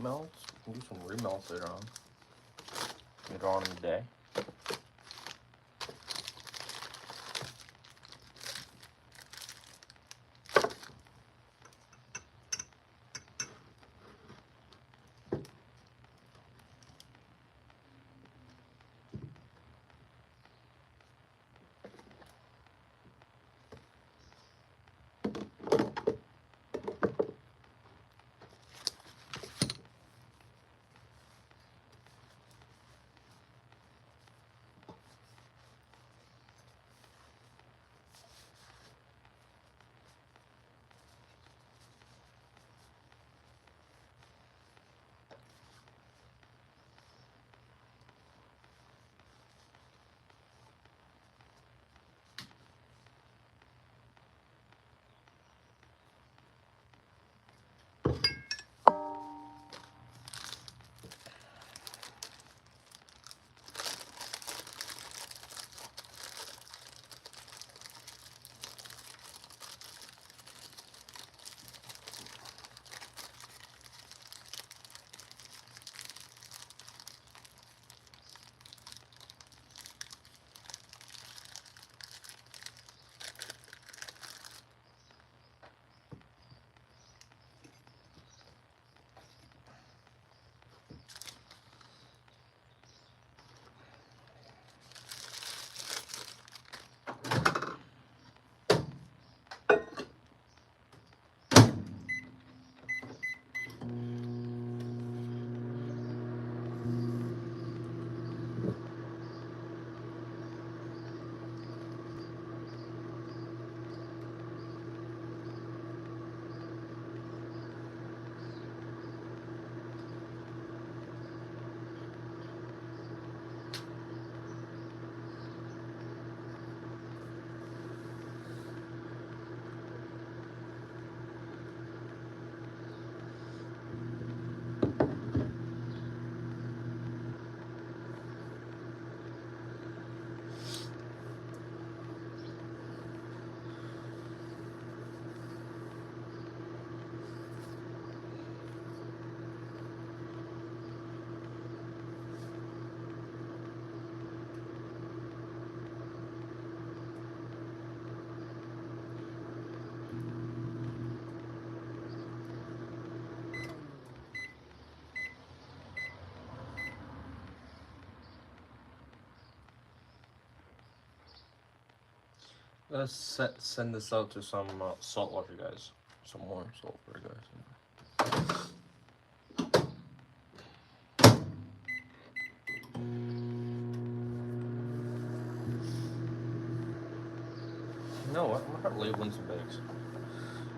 melts. We can do some remelts later on in the day. Let's send this out to some saltwater guys. Some more saltwater guys. You know what? I'm gonna start labeling some baits.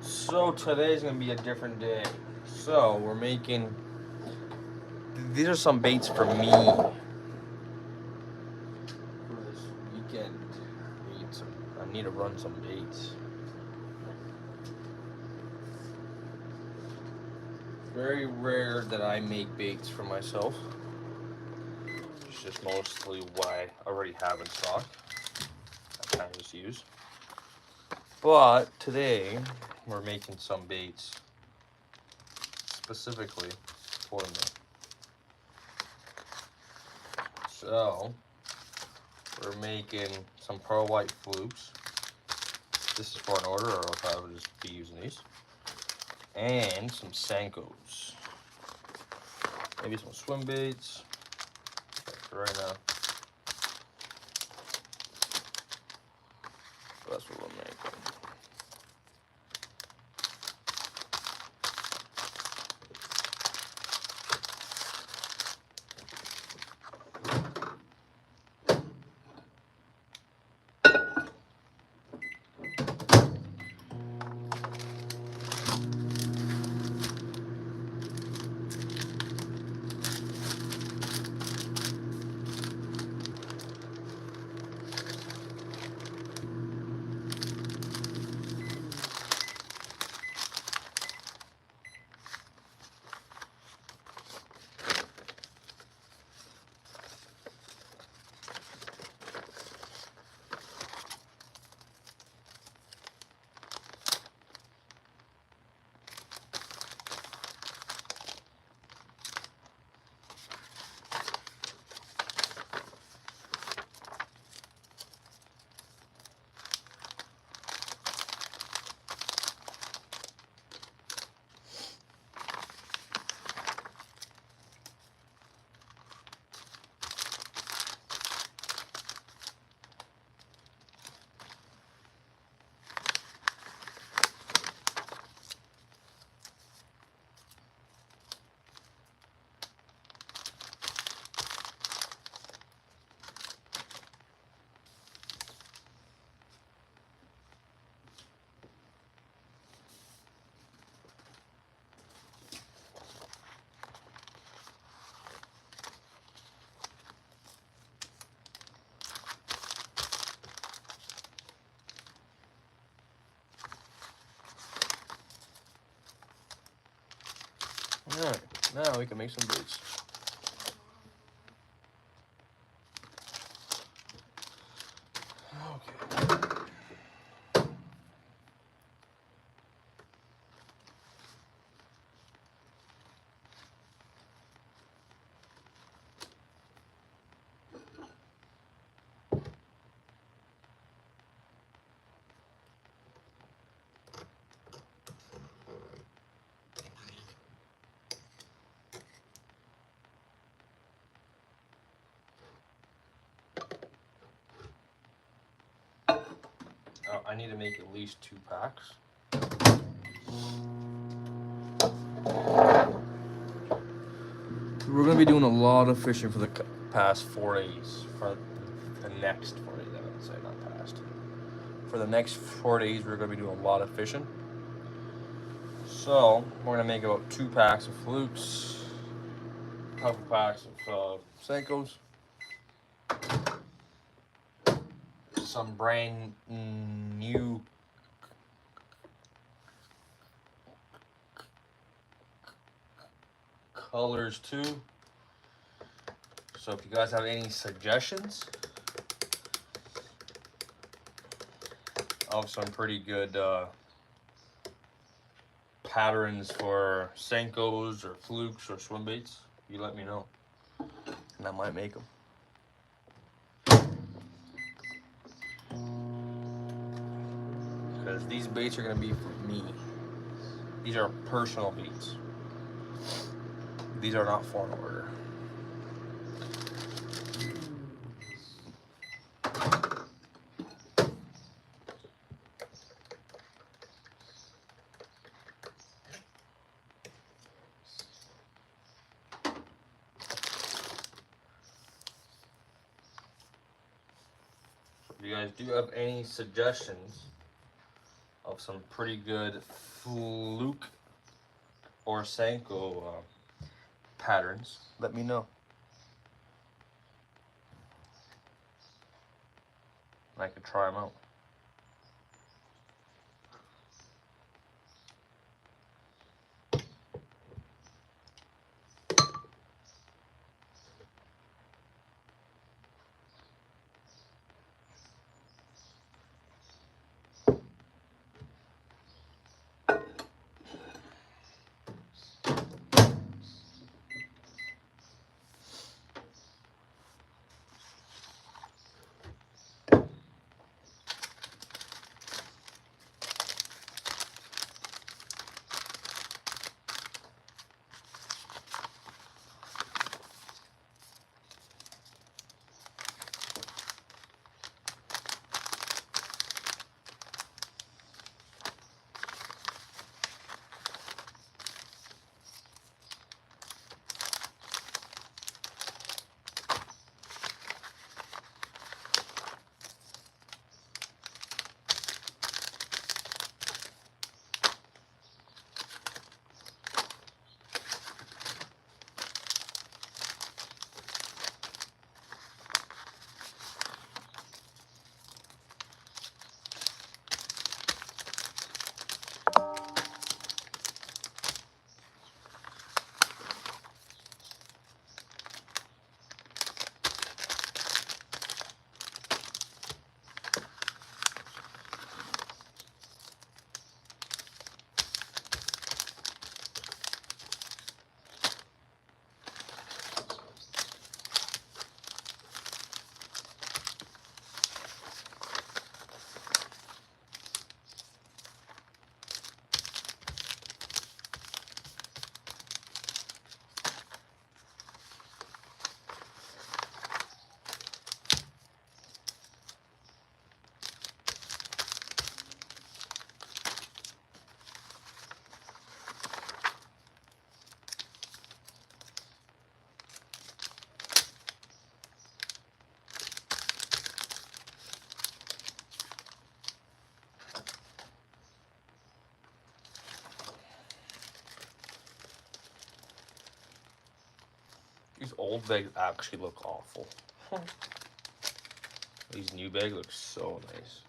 So today's gonna be a different day. So we're making. These are some baits for me for this weekend. I need to run some baits. Very rare that I make baits for myself. It's just mostly what I already have in stock. I kind of just use. But today we're making some baits specifically for me. So we're making some pearl white flukes. This is for an order, or else I would just be using these. And some Senkos. Maybe some swim baits. For right now. So that's what we're making. Now we can make some baits. Okay. I need to make at least 2 packs. We're gonna be doing a lot of fishing for the past 4 days. For the next 4 days, I would say, not past. For the next 4 days, we're gonna be doing a lot of fishing. So we're gonna make about 2 packs of flukes, a couple packs of Senkos, some brand new colors too. So if you guys have any suggestions of some pretty good patterns for Senkos or flukes or swim baits, you let me know, and I might make them. Because these baits are gonna be for me. These are personal baits. These are not for an order. If you guys do have any suggestions of some pretty good fluke or Senko patterns, let me know. I could try them out. These old bags actually look awful. These new bags look so nice.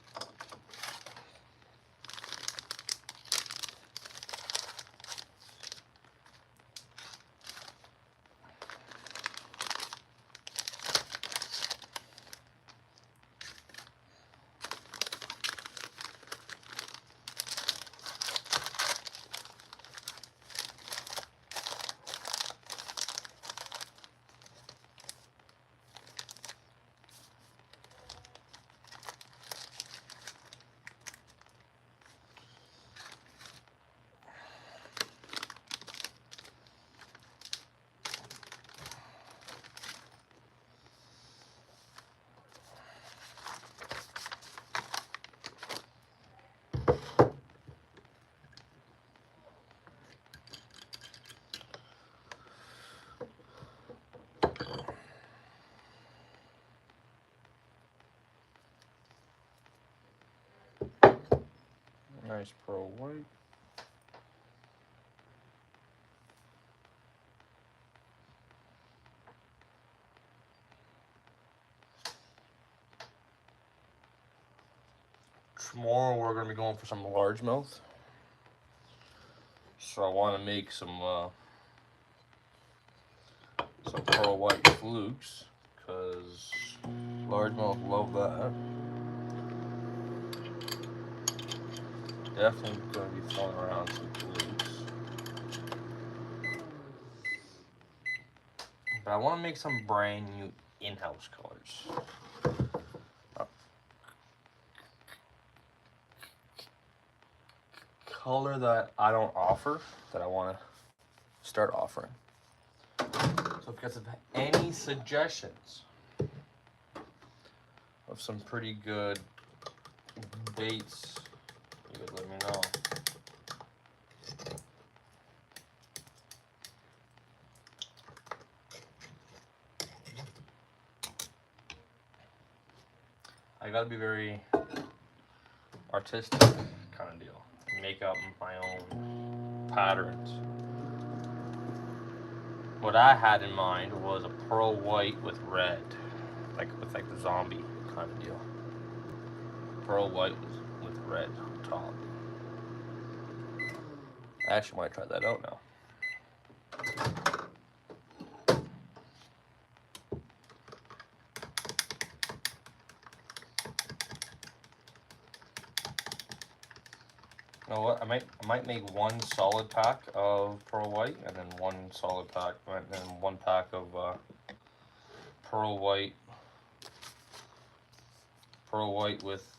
Nice pearl white. Tomorrow we're going to be going for some largemouth. So I want to make some pearl white flukes because largemouth love that. Definitely going to be throwing around some flukes. But I want to make some brand new in-house colors. Color that I don't offer that I want to start offering. So if you guys have any suggestions of some pretty good baits, you could let me know. I gotta be very artistic kind of deal. Make up my own patterns. What I had in mind was a pearl white with red, with the zombie kind of deal. Pearl white with red on top. I actually might try that out now. You know what? I might make one solid pack of pearl white, and then one solid pack, and then one pack of pearl white with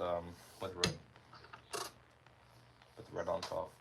red on top.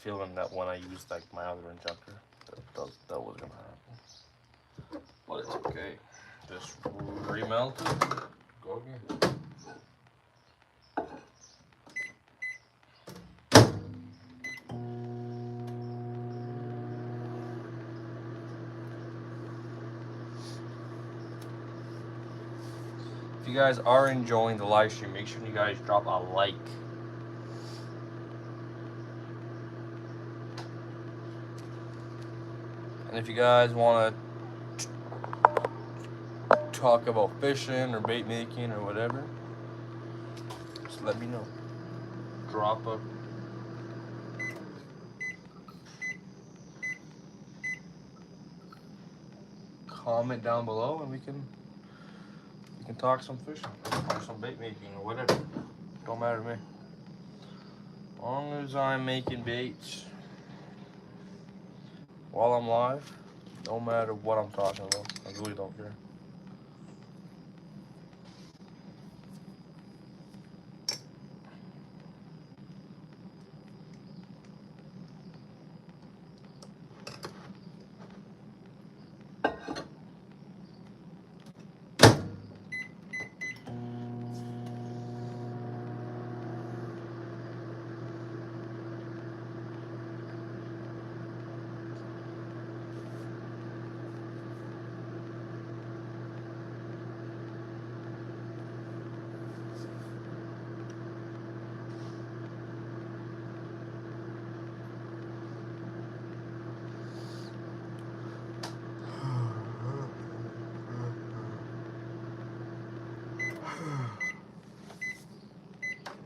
feeling that when I used like my other injector, that was gonna happen. But it's okay. Just remelt it. Go again. If you guys are enjoying the live stream, make sure you guys drop a like. And if you guys want to talk about fishing or bait making or whatever, just let me know. Drop a comment down below and we can talk some fishing or some bait making or whatever. Don't matter to me. As long as I'm making baits while I'm live, no matter what I'm talking about, I really don't care.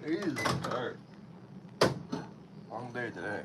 Easy, tired. Long day today.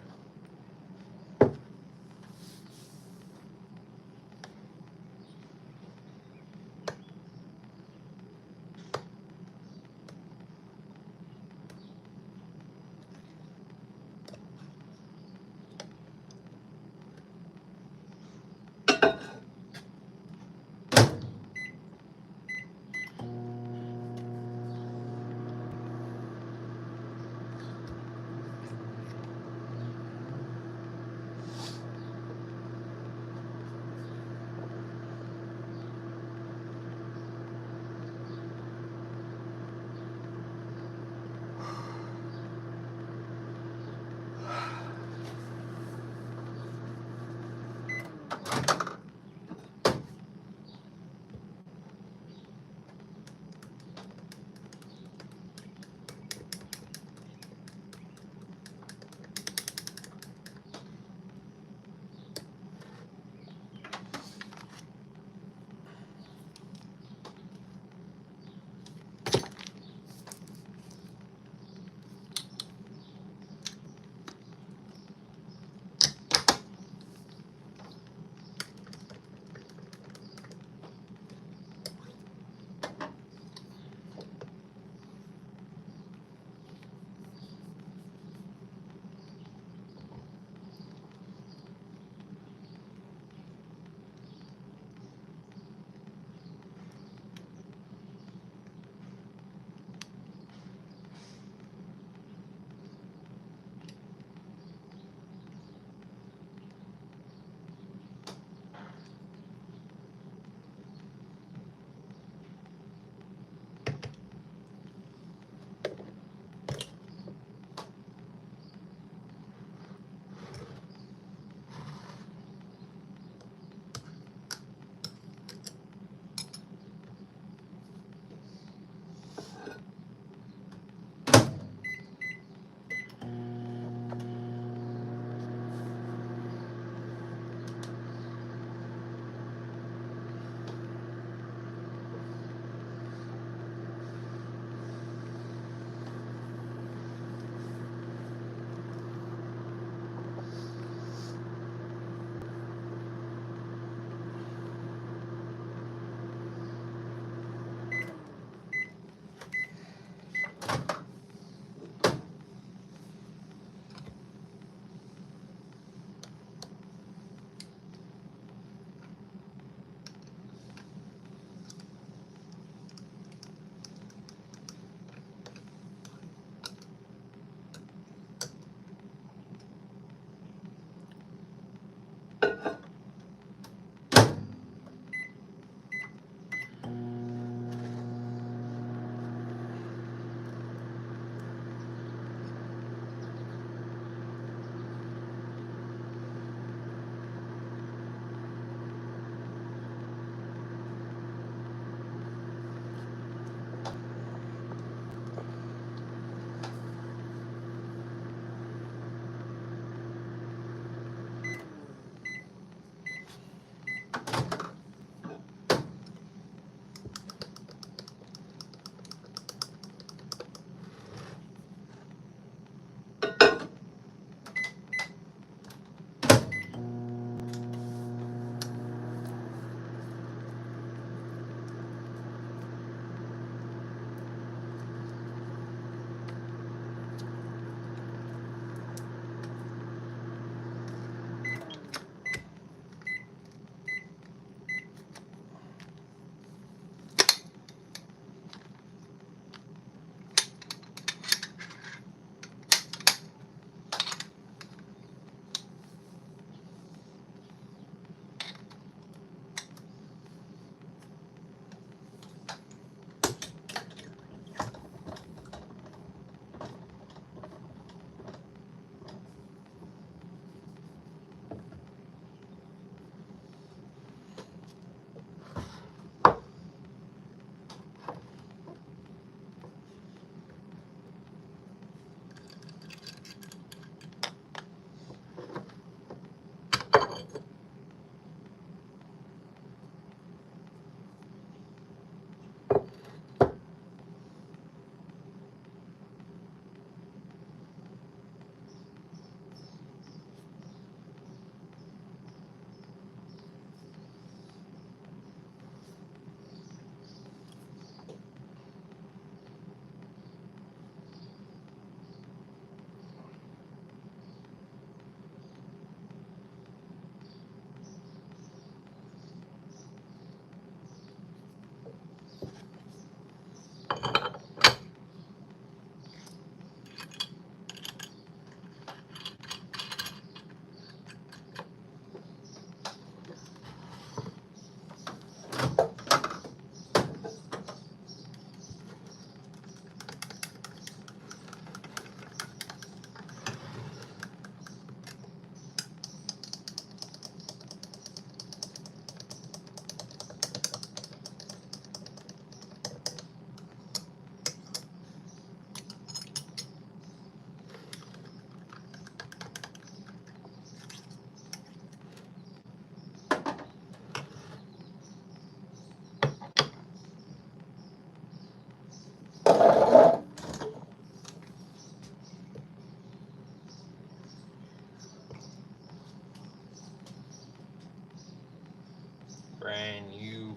brand new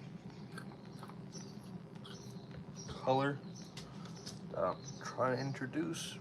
color that I'm trying to introduce.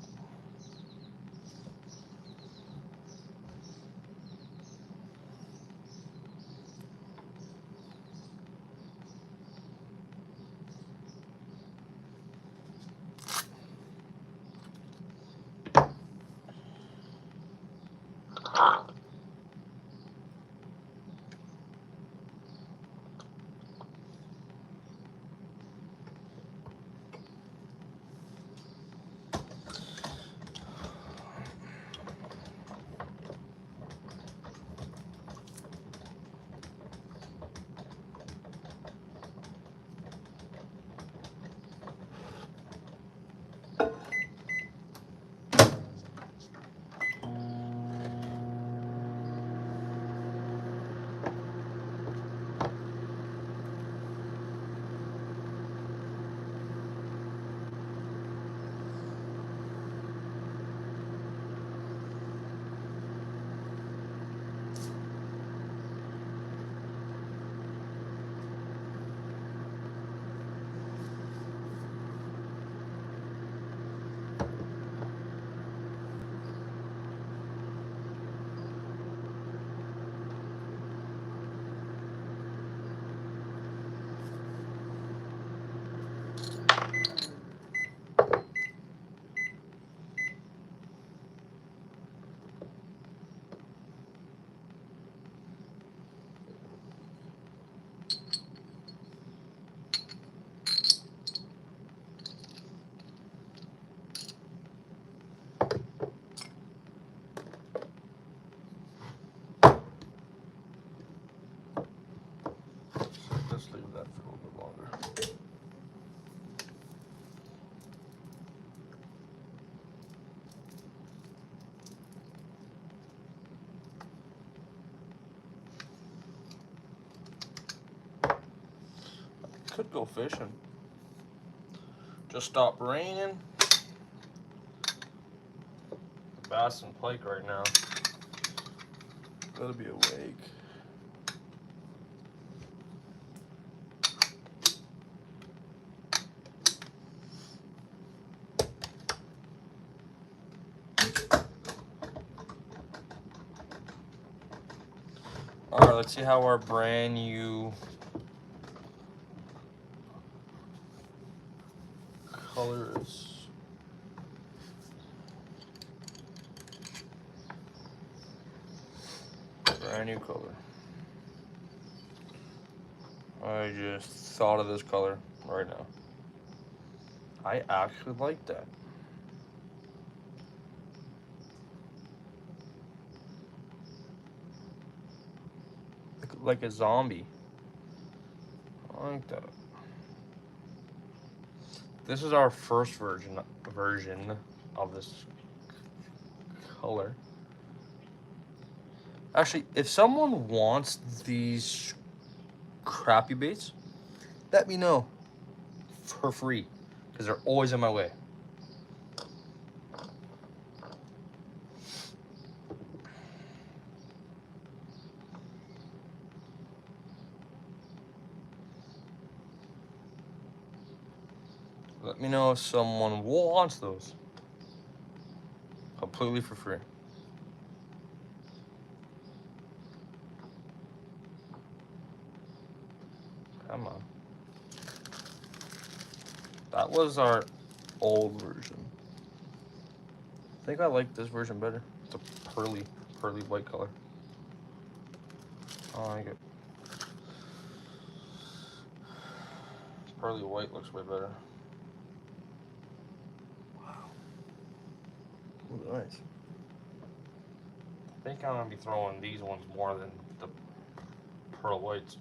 Let's leave that for a little bit longer. Could go fishing. Just stopped raining. Bass and pike right now. Gotta be awake. Alright, let's see how our brand new color is. Brand new color. I just thought of this color right now. I actually like that. Like a zombie. I like that. This is our first version of this color. Actually, if someone wants these crappie baits, let me know for free, because they're always in my way. Let me know if someone wants those. Completely for free. Come on. That was our old version. I think I like this version better. It's a pearly white color. I like it. Pearly white looks way better. Wow. Ooh, nice. I think I'm gonna be throwing these ones more than the pearl whites.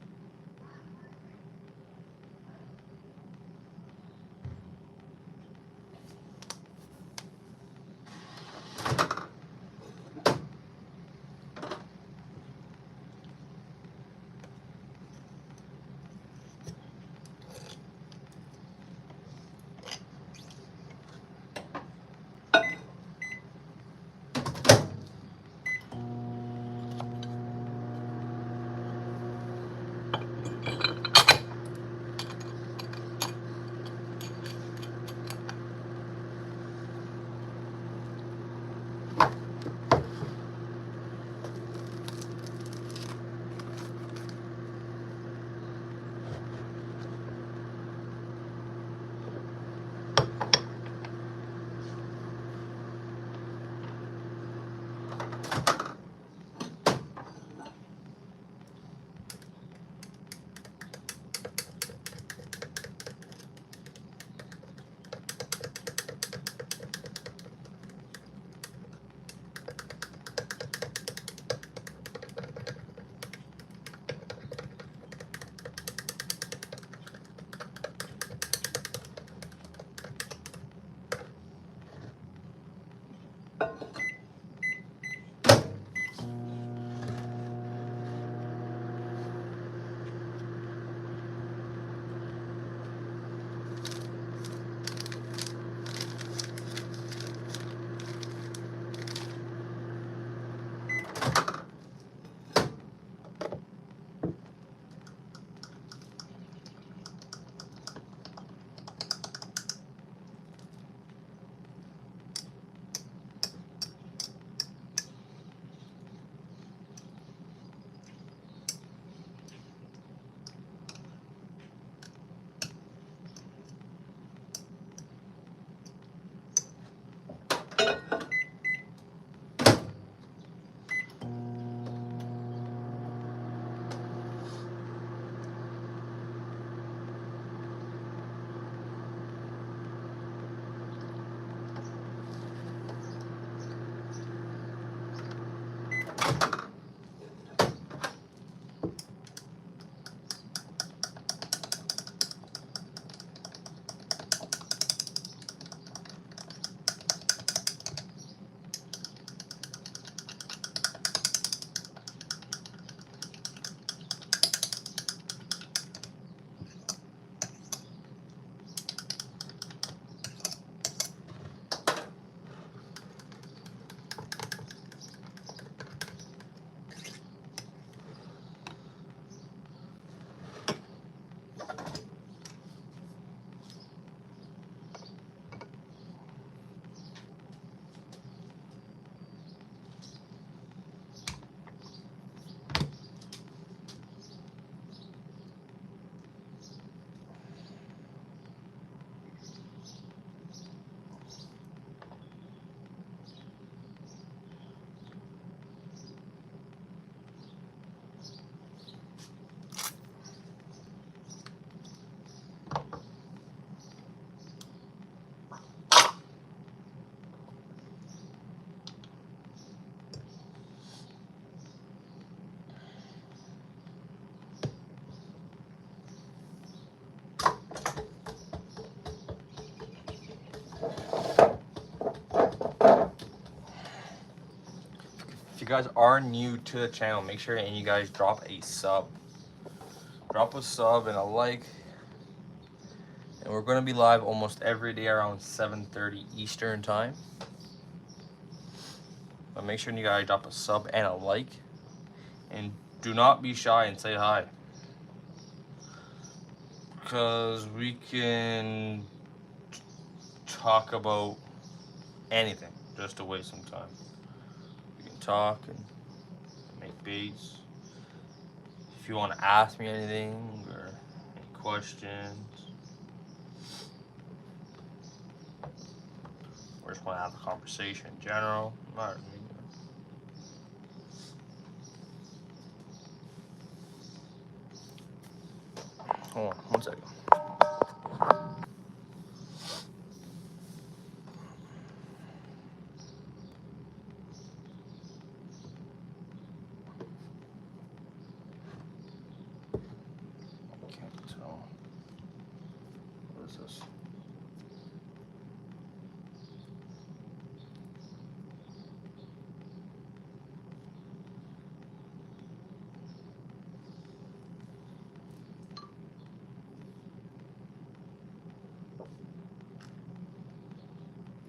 guys are new to the channel, make sure and you guys drop a sub. Drop a sub and a like. And we're going to be live almost every day around 7:30 Eastern time. But make sure you guys drop a sub and a like. And do not be shy and say hi. Because we can talk about anything just to waste some time. We can talk and make baits. If you want to ask me anything or any questions, or just want to have a conversation in general, hold on, 1 second. Can't tell. What is this?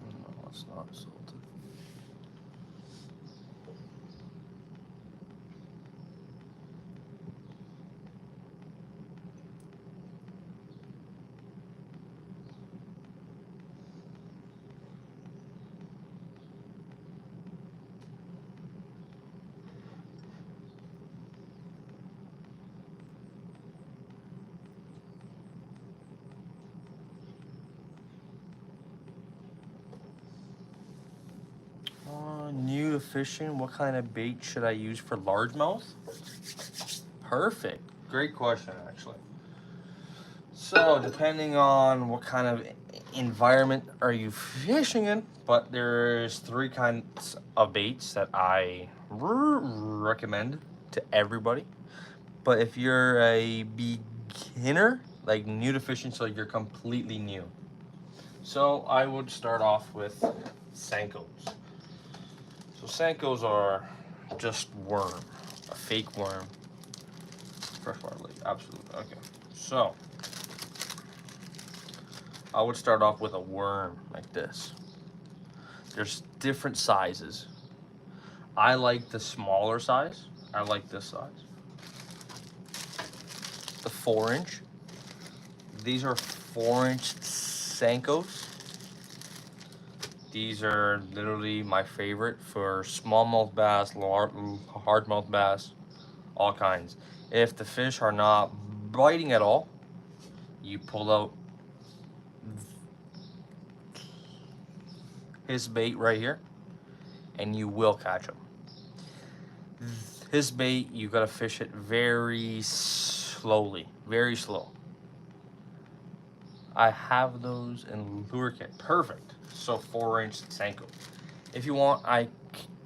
No, it's not salted. New to fishing, what kind of bait should I use for largemouth? Perfect. Great question, actually. So, depending on what kind of environment are you fishing in, but there's 3 kinds of baits that I recommend to everybody. But if you're a beginner, like new to fishing, so you're completely new, so I would start off with Senkos. So Senkos are just worm, a fake worm. Freshwater lake, absolutely. Okay, so I would start off with a worm like this. There's different sizes. I like the smaller size. I like this size. The 4-inch. These are 4-inch Senkos. These are literally my favorite for smallmouth bass, hardmouth bass, all kinds. If the fish are not biting at all, you pull out his bait right here, and you will catch him. His bait, you gotta fish it very slowly, very slow. I have those in lure kit, perfect. So 4-inch Senko. If you want, I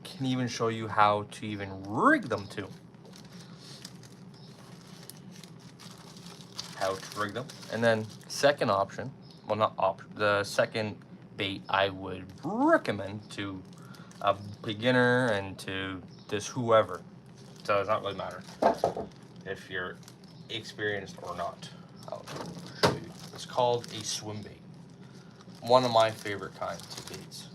can even show you how to even rig them too. How to rig them. And then second option, well not option, the second bait I would recommend to a beginner and to this whoever. So it does not really matter if you're experienced or not. I'll show you. It's called a swim bait. One of my favorite kinds of baits.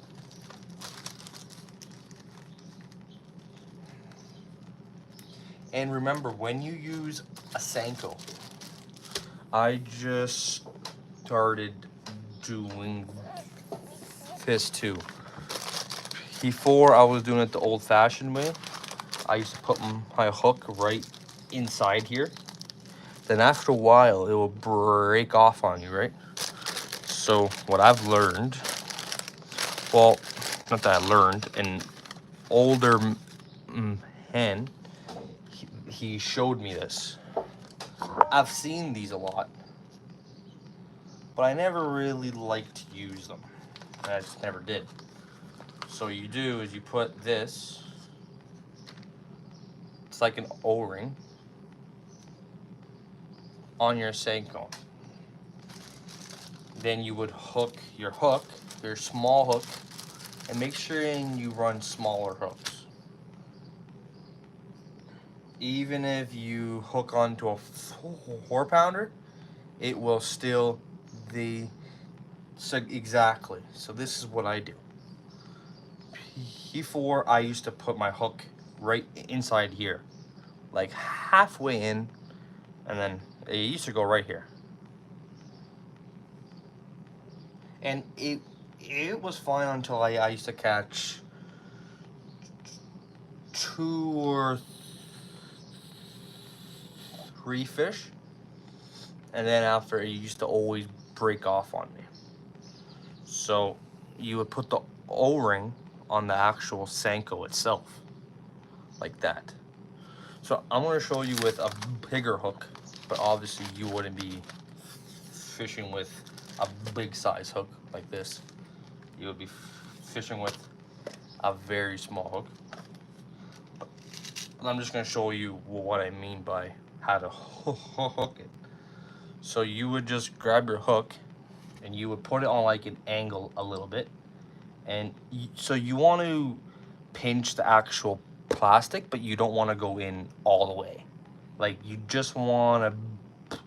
And remember, when you use a Senko, I just started doing this too. Before I was doing it the old-fashioned way. I used to put my hook right inside here. Then after a while, it will break off on you, right? So what I've learned, well, not that I learned, an older hen, he showed me this. I've seen these a lot, but I never really liked to use them. I just never did. So what you do is you put this, it's like an O-ring, on your Senko. Then you would hook, your small hook, and make sure you run smaller hooks. even if you hook onto a 4-pounder, it will still so exactly. So this is what I do. Before, I used to put my hook right inside here, like halfway in, and then it used to go right here. And it was fine until I used to catch 2 or 3 fish, and then after, it used to always break off on me. So you would put the O-ring on the actual Senko itself, like that. So I'm going to show you with a bigger hook, but obviously you wouldn't be fishing with a big size hook like this. You would be fishing with a very small hook. And I'm just going to show you what I mean by how to hook it. So you would just grab your hook and you would put it on like an angle a little bit. And so you want to pinch the actual plastic, but you don't want to go in all the way. Like, you just want to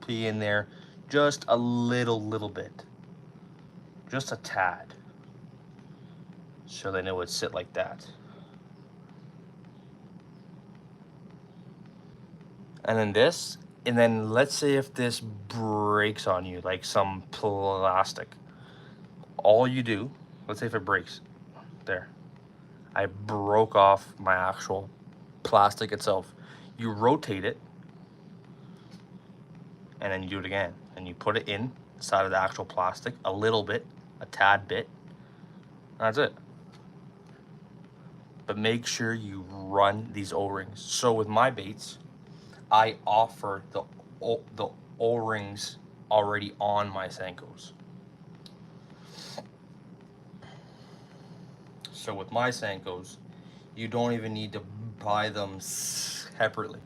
be in there just a little bit. Just a tad. So then it would sit like that. And then this, and then let's say if this breaks on you, like some plastic. All you do, let's say if it breaks, there. I broke off my actual plastic itself. You rotate it, and then you do it again. And you put it inside of the actual plastic, a little bit, a tad bit. That's it. But make sure you run these O-rings. So with my baits, I offer the O-rings already on my Senkos. So with my Senkos, you don't even need to buy them separately.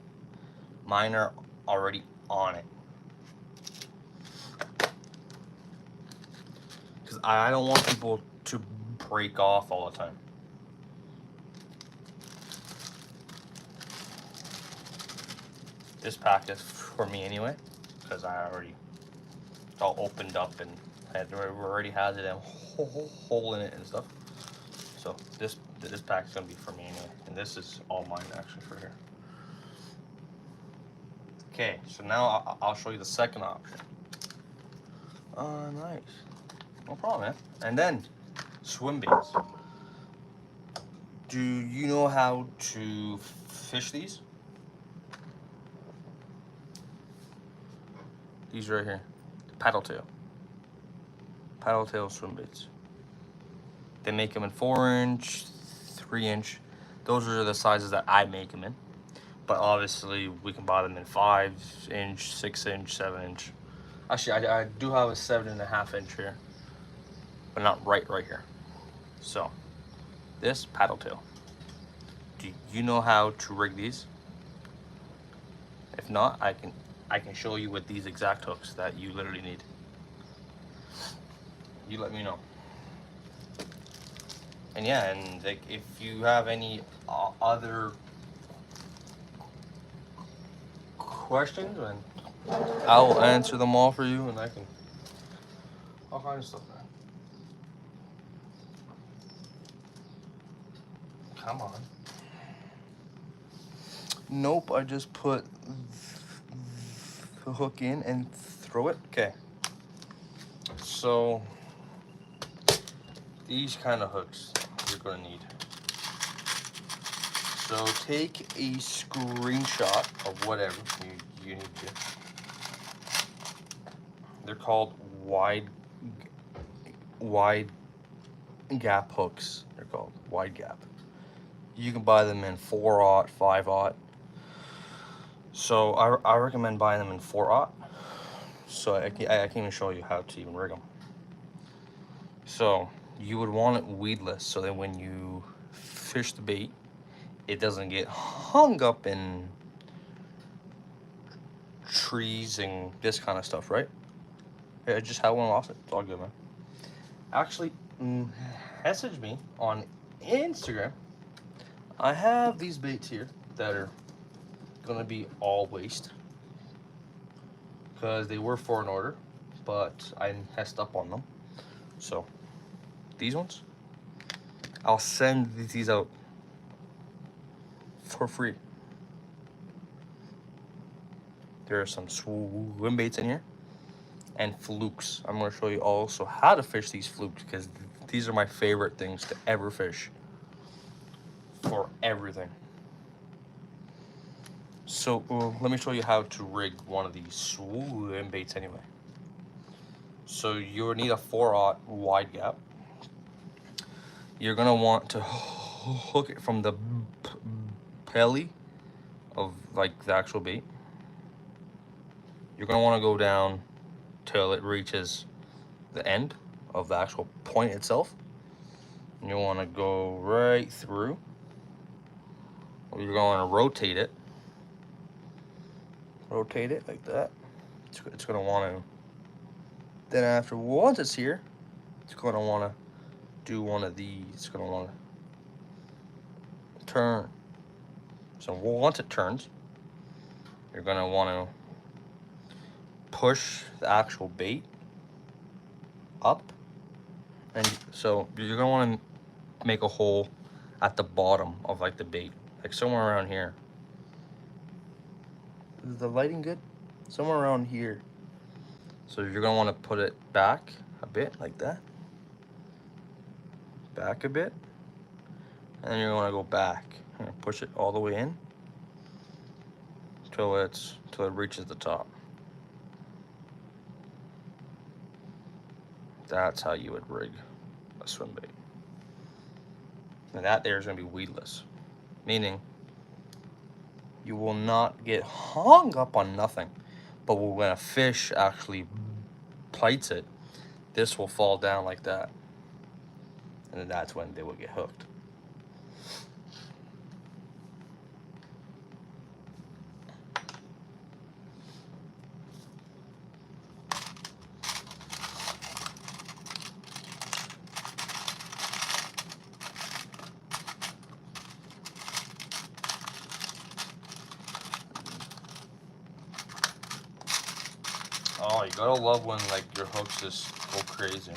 Mine are already on it. Because I don't want people to break off all the time. This pack is for me anyway, because I already, it's all opened up and it already has it in hole in it and stuff. So this pack is gonna be for me anyway, and this is all mine actually for here. Okay, so now I'll show you the second option. Nice, no problem, man. And then swim baits. Do you know how to fish these? These right here, paddle tail swim baits. They make them in 4-inch, 3-inch. Those are the sizes that I make them in. But obviously, we can buy them in 5-inch, 6-inch, 7-inch. Actually, I do have a 7.5-inch here, but not right here. So, this paddle tail. Do you know how to rig these? If not, I can show you with these exact hooks that you literally need. You let me know. And yeah, and like, if you have any other questions, and I'll answer them all for you, and I can all kinds of stuff, man. Come on. Nope, I just put the hook in and throw it. Okay. So these kind of hooks you're gonna need. So take a screenshot of whatever you need to. They're called wide gap hooks. They're called wide gap. You can buy them in 4/0, 5/0. So I recommend buying them in 4/0. So I can even show you how to even rig them. So you would want it weedless, so that when you fish the bait, it doesn't get hung up in trees and this kind of stuff, right? Yeah, I just had one, lost it. It's all good, man. Actually, message me on Instagram. I have these baits here that are gonna be all waste because they were for an order, but I messed up on them. So these ones, I'll send these out for free. There are some swim baits in here and flukes. I'm going to show you also how to fish these flukes because these are my favorite things to ever fish for everything. So let me show you how to rig one of these swim baits anyway. So you will need a 4/0 wide gap. You're going to want to hook it from the belly of like the actual bait. You're going to want to go down till it reaches the end of the actual point itself. And you want to go right through. You're going to rotate it like that. It's going to want to, then after, once it's here, it's going to want to do one of these. It's going to want to turn. So once it turns, you're going to want to push the actual bait up. And so you're going to want to make a hole at the bottom of like the bait, like somewhere around here. Is the lighting good? Somewhere around here. So you're gonna want to put it back a bit like that. Back a bit. And then you're gonna go back. You're gonna push it all the way in till it reaches the top. That's how you would rig a swim bait. And that there is gonna be weedless, meaning you will not get hung up on nothing. But when a fish actually bites it, this will fall down like that. And then that's when they will get hooked. Oh, you gotta love when like your hooks just go crazy.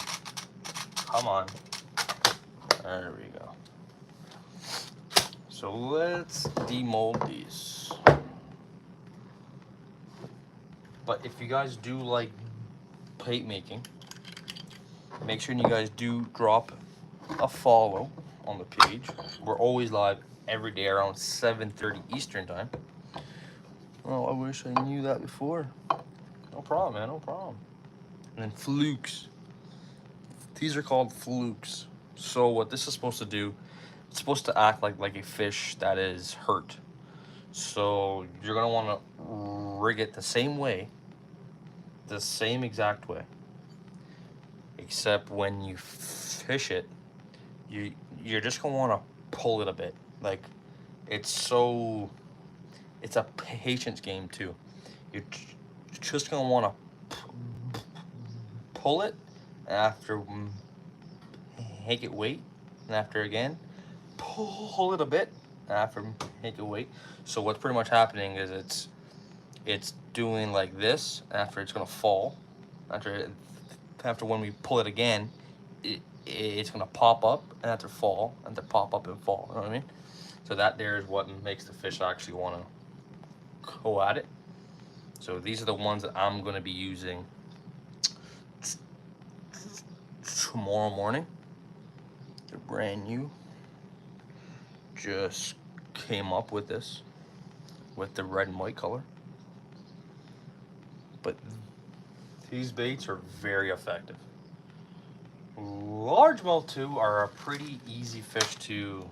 Come on. There we go. So let's demold these. But if you guys do like bait making, make sure you guys do drop a follow on the page. We're always live every day around 7:30 Eastern time. Oh, I wish I knew that before. No problem, man, no problem. And then flukes. These are called flukes. So what this is supposed to do, it's supposed to act like a fish that is hurt. So you're gonna want to rig it the same way, the same exact way. Except when you fish it, you're just gonna want to pull it a bit. Like it's a patience game too. You're just gonna want to pull it, and after make it wait, and after again pull it a bit, and after make it wait. So what's pretty much happening is it's doing like this, and after it's gonna fall. After when we pull it again, it's gonna pop up and after fall, and to pop up and fall. You know what I mean? So that there is what makes the fish actually want to go at it. So these are the ones that I'm gonna be using tomorrow morning. They're brand new. Just came up with this with the red and white color. But these baits are very effective. Largemouth too are a pretty easy fish to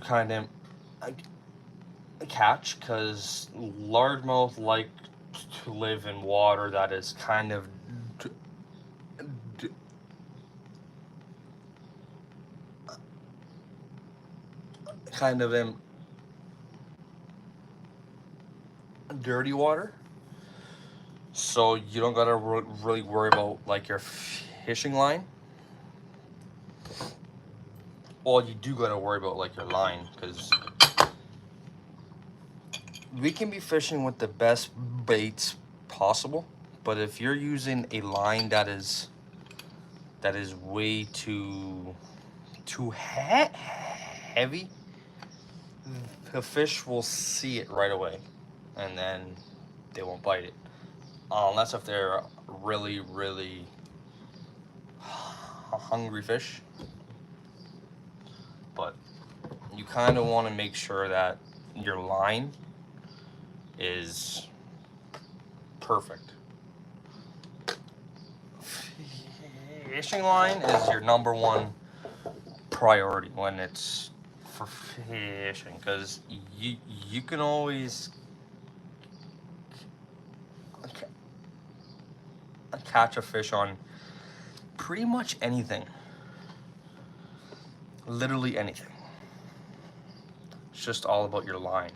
kind of catch, because largemouth like to live in water that is kind of in dirty water. So you don't gotta really worry about like your fishing line. Well, you do gotta worry about like your line, because we can be fishing with the best baits possible, but if you're using a line that is way too heavy, the fish will see it right away, and then they won't bite it, unless if they're really hungry fish. But you kind of want to make sure that your line is perfect. Fishing line is your number one priority when it's for fishing, because you can always catch a fish on pretty much anything, literally anything. It's just all about your line,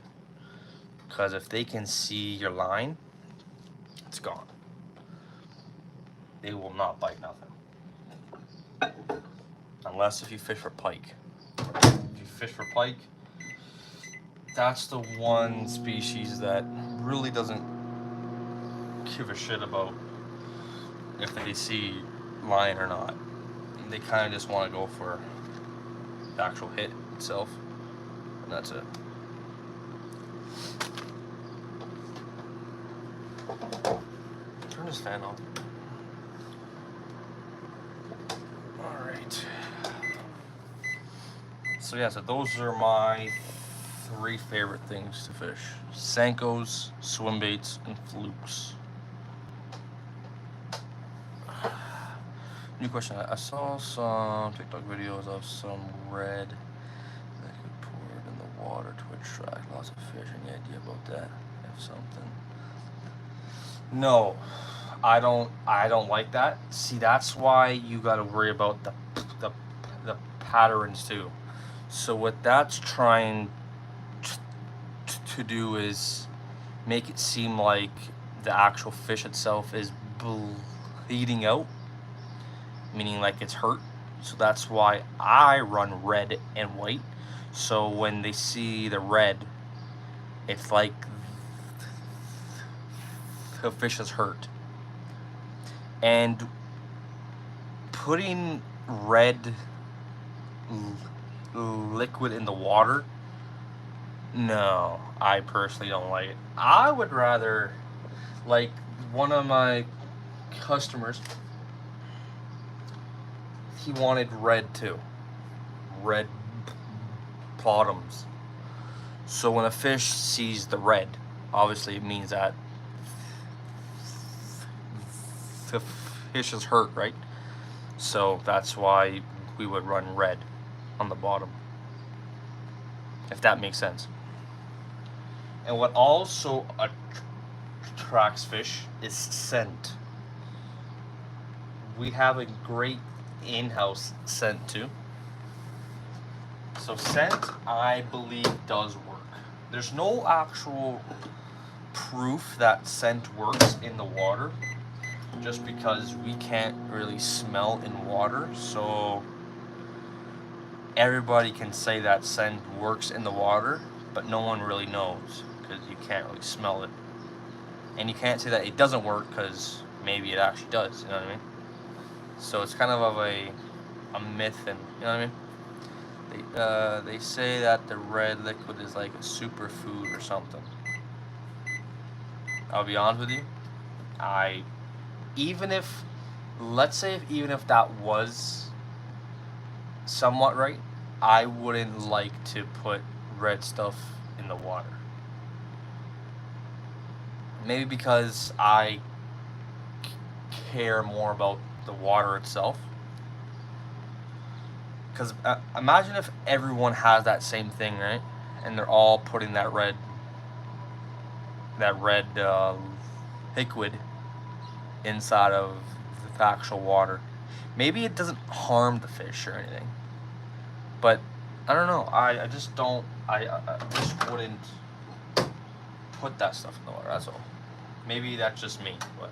because if they can see your line, it's gone. They will not bite nothing, unless if you fish for pike. If you fish for pike, that's the one species that really doesn't give a shit about if they see line or not. They kind of just want to go for the actual hit itself, and that's it. Turn this fan on. Alright. So yeah, so those are my 3 favorite things to fish: Senkos, swim baits, and flukes. New question. I saw some TikTok videos of some red that could pour it in the water to attract lots of fish. Any idea about that? If something. No, I don't like that. See, that's why you got to worry about the patterns too. So what that's trying to do is make it seem like the actual fish itself is bleeding out, meaning like it's hurt. So that's why I run red and white. So when they see the red, it's like the fish is hurt. And putting red liquid in the water, no, I personally don't like it. I would rather, like one of my customers, he wanted red too, red bottoms. So when a fish sees the red, obviously it means that the fish is hurt, right? So that's why we would run red on the bottom, if that makes sense. And what also attracts fish is scent. We have a great in-house scent too. So scent, I believe, does work. There's no actual proof that scent works in the water, just because we can't really smell in water. So everybody can say that scent works in the water, but no one really knows because you can't really smell it. And you can't say that it doesn't work because maybe it actually does, you know what I mean? So it's kind of a myth, and you know what I mean? They say that the red liquid is like a superfood or something. I'll be honest with you, let's say even if that was somewhat right, I wouldn't like to put red stuff in the water. Maybe because I care more about the water itself. Because imagine if everyone has that same thing, right? And they're all putting that red liquid inside of the actual water. Maybe it doesn't harm the fish or anything, but I don't know. I just don't. I just wouldn't put that stuff in the water. That's all. Maybe that's just me, but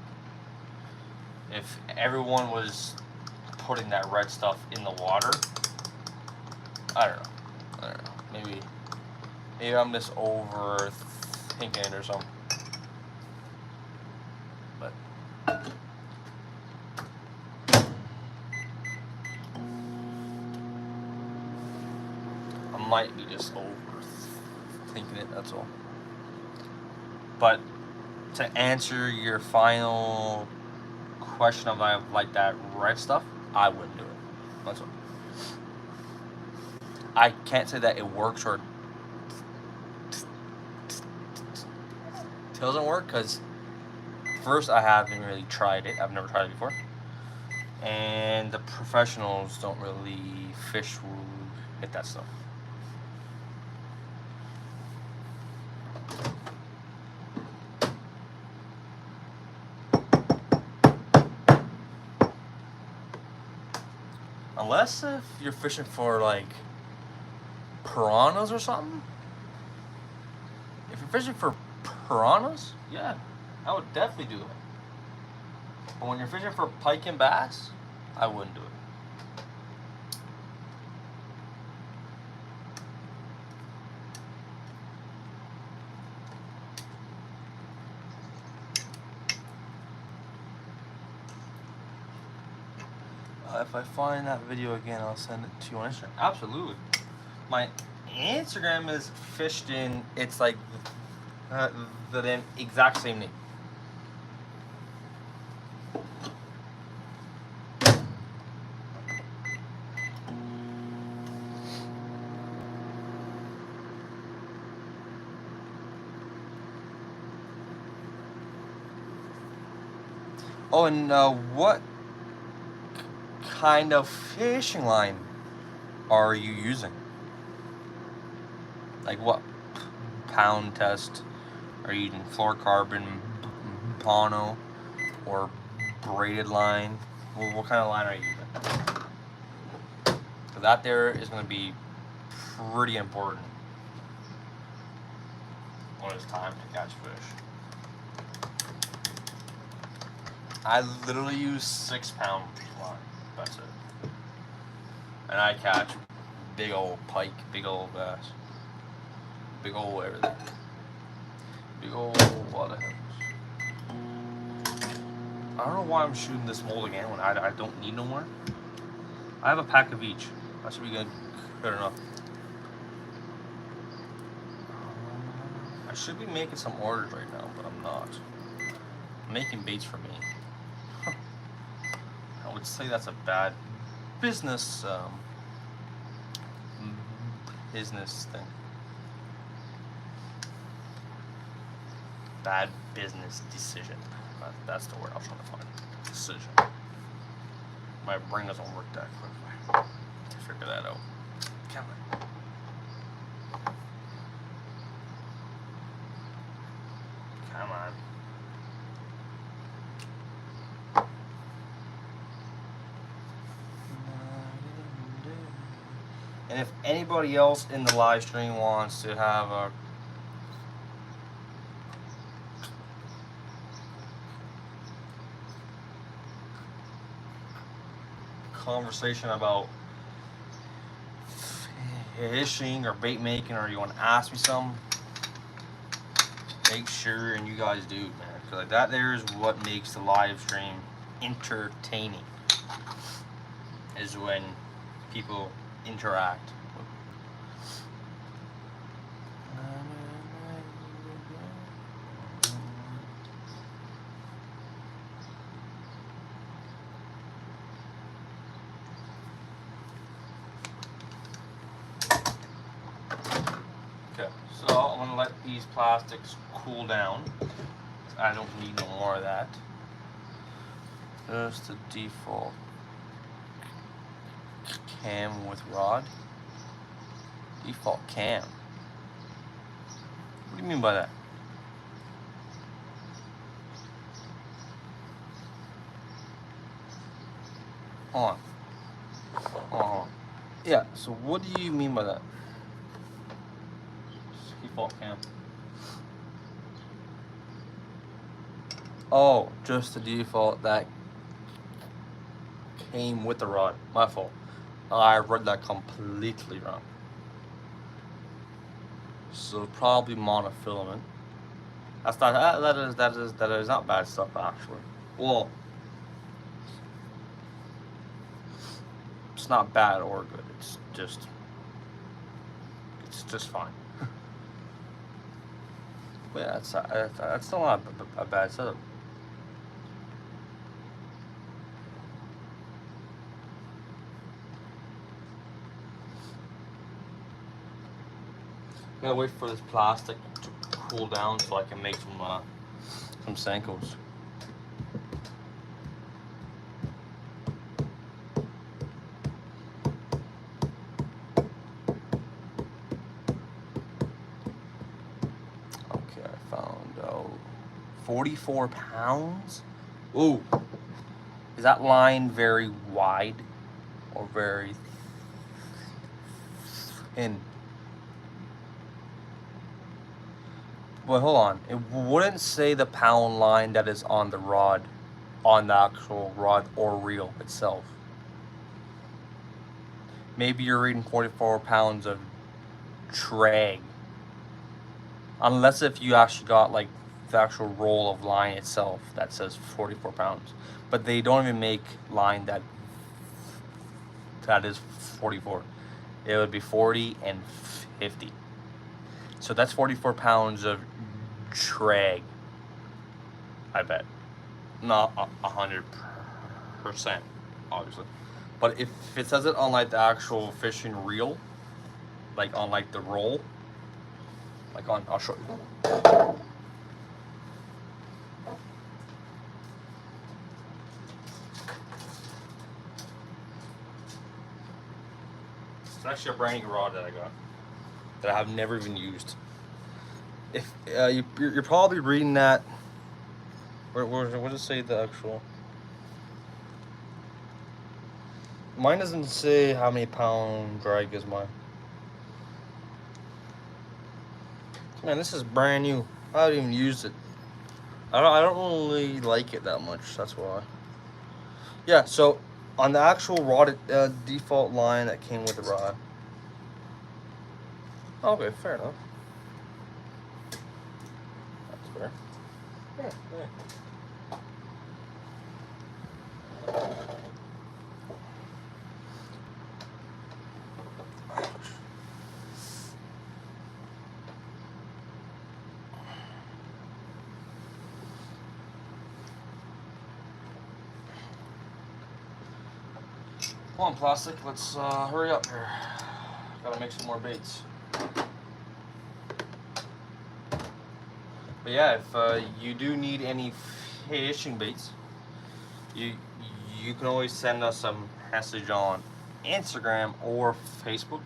if everyone was putting that red stuff in the water, I don't know. Maybe I'm just overthinking pink in it or something. But I might be just overthinking it, that's all. But to answer your final question of like that red stuff, I wouldn't do it. That's all. I can't say that it works or doesn't work because first I haven't really tried it. I've never tried it before, and the professionals don't really fish who hit that stuff. Unless if you're fishing for like piranhas or something. If you're fishing for piranhas, yeah, I would definitely do it. But when you're fishing for pike and bass, I wouldn't do it. If I find that video again, I'll send it to you on Instagram. Absolutely. My Instagram is fished in. It's like the exact same name. Oh, and what kind of fishing line are you using? Like what pound test? Are you using fluorocarbon, mono, or braided line? Well, what kind of line are you using? So that there is going to be pretty important when it's time to catch fish. I literally use 6 pound line. That's it. And I catch big old pike, big old bass, big old everything. Big old lot of heads. I don't know why I'm shooting this mold again when I don't need no more. I have a pack of each. That should be good enough. I should be making some orders right now, but I'm not. I'm making baits for me. I would say that's a bad business thing. Bad business decision. That's the word I was trying to find. Decision. My brain doesn't work that quickly to figure that out. Come on. Come on. And if anybody else in the live stream wants to have a conversation about fishing or bait making, or you want to ask me something, make sure and you guys do, man, because like that there is what makes the live stream entertaining, is when people interact. So I'm going to let these plastics cool down. I don't need no more of that. Just the default cam with rod. Default cam. What do you mean by that? Hold on. Yeah, so what do you mean by that? Default cam. Oh, just the default that came with the rod. My fault. I read that completely wrong. So probably monofilament. That's not that is not bad stuff actually. Well, it's not bad or good. It's just fine. But yeah, that's still not a bad setup. I'm gonna wait for this plastic to cool down so I can make some Senkos. Okay, I found 44 pounds. Ooh, is that line very wide or very thin? But hold on, it wouldn't say the pound line that is on the rod, on the actual rod or reel itself. Maybe you're reading 44 pounds of drag. Unless if you actually got like the actual roll of line itself that says 44 pounds. But they don't even make line that is 44. It would be 40 and 50. So that's 44 pounds of drag. I bet. Not 100%, obviously. But if it says it on like the actual fishing reel, like on like the roll, like on, I'll show you. It's actually a brand new rod that I got that I have never even used. If you're probably reading that, what does it say the actual? Mine doesn't say how many pound drag is mine. Man, this is brand new. I haven't even used it. I don't really like it that much. That's why. Yeah. So on the actual rod default line that came with the rod. Okay, fair enough. That's fair. Yeah. Come on, plastic. Let's hurry up here. Gotta make some more baits. But yeah, if you do need any fishing baits, you can always send us a message on Instagram or Facebook,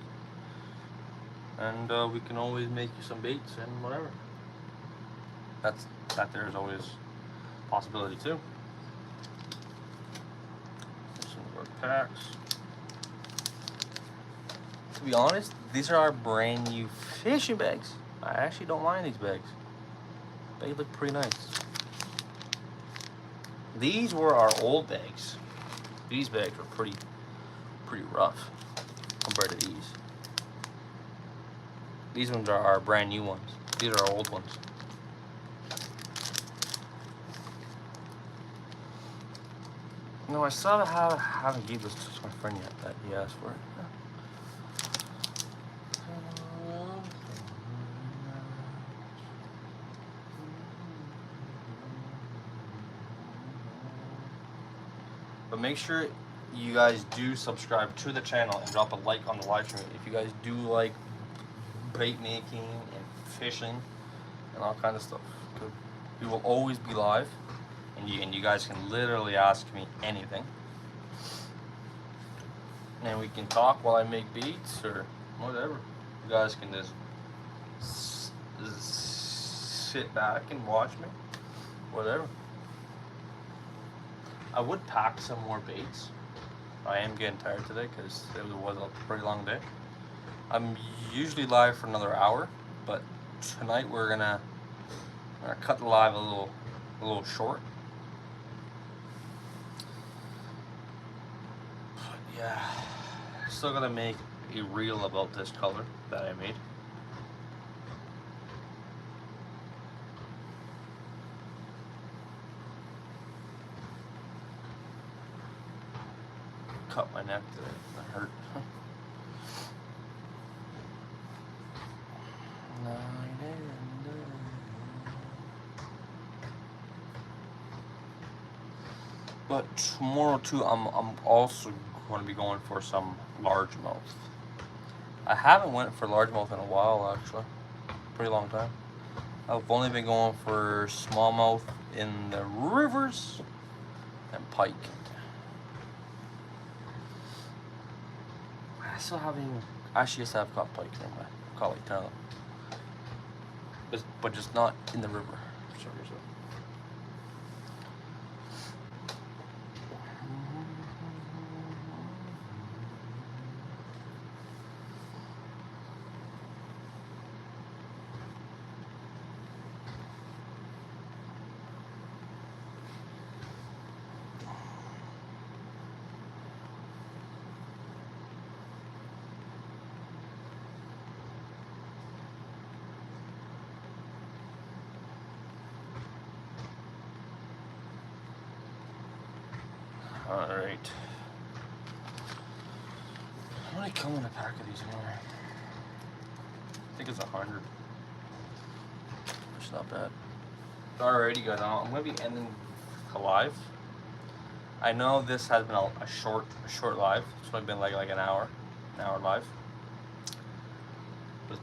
and we can always make you some baits and whatever. That there's always a possibility too. Some of our packs. To be honest, these are our brand new fishing bags. I actually don't mind these bags. They look pretty nice. These were our old bags. These bags were pretty rough compared to these. These ones are our brand new ones. These are our old ones. No, I still haven't given this to my friend yet that he asked for it. But make sure you guys do subscribe to the channel and drop a like on the live stream if you guys do like bait making and fishing and all kind of stuff. We will always be live, and you guys can literally ask me anything, and we can talk while I make beats or whatever. You guys can just sit back and watch me, whatever. I would pack some more baits. I am getting tired today because it was a pretty long day. I'm usually live for another hour, but tonight we're gonna cut the live a little short. But yeah, still gonna make a reel about this color that I made. cut my neck today. That hurt. But tomorrow too, I'm also going to be going for some largemouth. I haven't went for largemouth in a while, actually. Pretty long time. I've only been going for smallmouth in the rivers and pike. I still haven't. Actually, yes, I've caught pike. Never mind. I've caught like 10 of them. But just not in the river. For some reason. Alright. How many come in a pack of these anyway? I think it's 100. It's not bad. Alrighty guys, I'm going to be ending the live. I know this has been a short live. It's only been like an hour live.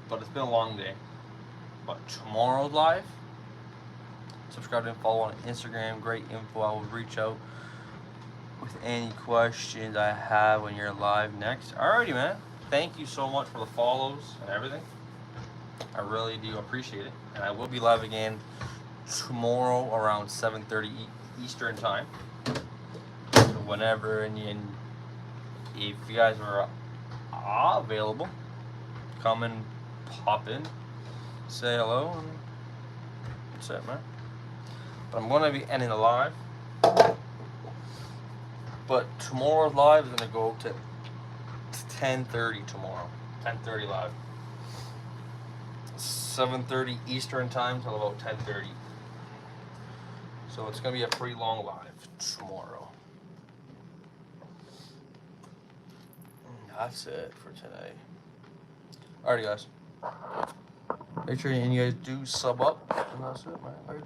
But it's been a long day. But tomorrow's live, subscribe and follow on Instagram. Great info. I will reach out with any questions I have when you're live next. Alrighty, man. Thank you so much for the follows and everything. I really do appreciate it. And I will be live again tomorrow around 7:30 Eastern time. So whenever and if you guys are available, come and pop in, say hello, and that's it, man. But I'm going to be ending the live. But tomorrow's live is going to go to 10:30 tomorrow. 10:30 live. 7:30 Eastern time till about 10:30. So it's going to be a pretty long live tomorrow. And that's it for today. Alrighty, guys. Make sure you guys do sub up. And that's it, man.